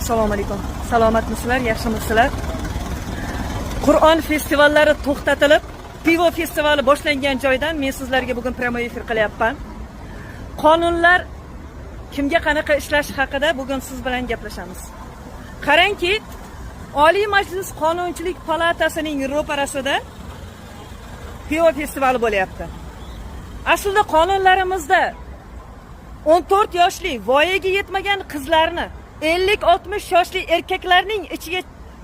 Assalomu alaykum. Salomatmisizlar, yaxshimisizlar? Qur'on festivallari to'xtatilib, pivo festivali boshlangan joydan men sizlarga bugun prямой efir qilyapman. Qonunlar kimga qanaqa ishlash haqida bugun siz bilan gaplashamiz. Qarangki, Oliy Majlis Qonunchilik palatasining ro'parasida pivo festivali bo'lyapti. Aslida qonunlarimizda 14 yoshli voyaga yetmagan qizlarni 50-60 yoshli erkaklarning ichiga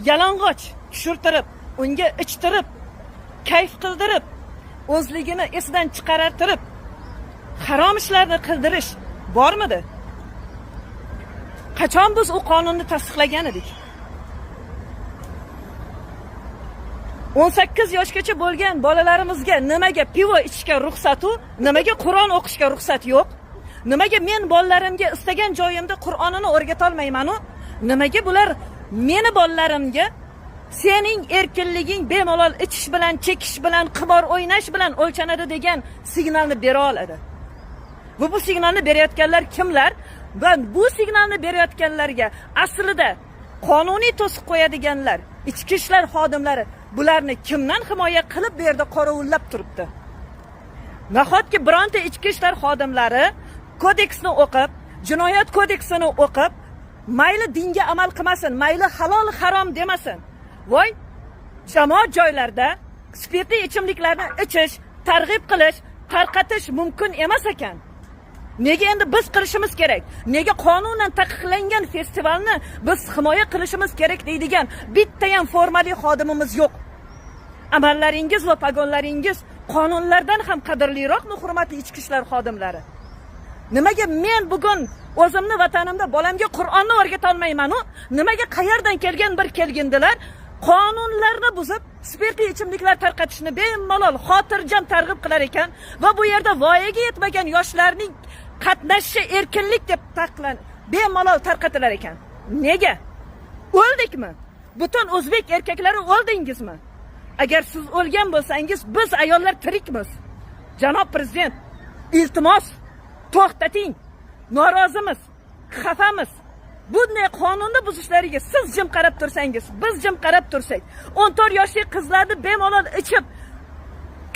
yalang'och tushirtirib, unga ichtirib, kayf qildirib, o'zligini esidan chiqartirib, harom ishlarni qildirish bormidi? Qachon biz u qonunni tasdiqlagan edik? 18 yoshgacha bo'lgan bolalarimizga nimaga pivo ichishga ruxsat u, nimaga Qur'on o'qishga ruxsat yo'q? Nimaga men bolalarimga istagan joyimda Qur'onini o'rgata olmayman u? Nimaga bular meni bolalarimga sening erkinliging bemalol ichish bilan, chekish bilan, qimor o'ynash bilan o'lchanadi degan signalni bera oladi? Bu signalni berayotganlar kimlar? Va bu signalni berayotganlarga aslida qonuniy to'siq qo'yadiganlar, ichki ishlar xodimlari bularni kimdan himoya qilib bu yerda qorovullab turibdi? Nahotki bironta ichki ishlar xodimlari kodeksni o'qib, jinoyat kodeksini o'qib, mayli dinga amal qilmasin, mayli halol harom demasin. Voy, jamoat joylarda spirtli ichimliklarni ichish, targ'ib qilish, tarqatish mumkin emas ekan. Nega endi biz qilishimiz kerak? Nega qonunan taqiqlangan festivalni biz himoya qilishimiz kerak deydigan bitta ham formali xodimimiz yo'q? Amallaringiz va pagonlaringiz qonunlardan ham qadrliroqmi, hurmatli ichki ishlar xodimlari? Nimaga men bugun o'zimni vatanimda bolamga Qur'onni o'rgata olmayman u? Nimaga qayerdan kelgan bir kelgindilar qonunlarni buzib, spirtli ichimliklar tarqatishni bemalol xotirjam targ'ib qilar ekan va bu yerda voyaga yetmagan yoshlarning qatnashishi erkinlik deb taqiqlan, bemalol tarqatilar ekan. Nega? O'ldikmi? Butun o'zbek erkaklari o'ldingizmi? Agar siz o'lgan bo'lsangiz, biz ayollar tirikmiz. Janob prezident, iltimos, to'xtating. Norozimiz, xafamiz. Bunday qonunni buzishlariga siz jim qarab tursangiz, biz jim qarab tursak, 14 yoshli qizlarni bemalol ichib,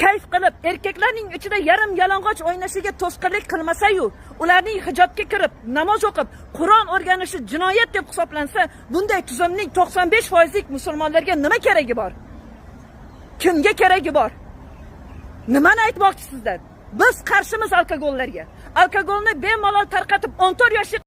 kayf qilib, erkaklarning ichida yarim yalang'och o'ynashiga to'sqinlik qilmasa-yu, ularning hijobga kirib, namoz o'qib, Qur'on o'rganishi jinoyat deb hisoblansa, bunday tuzumning 95% musulmonlarga nima keragi bor? Kimga keragi bor? Nimani aytmoqchisizlar? Biz qarshimiz alkogollarga. Alkogolni bemalol tarqatib 14 yoshli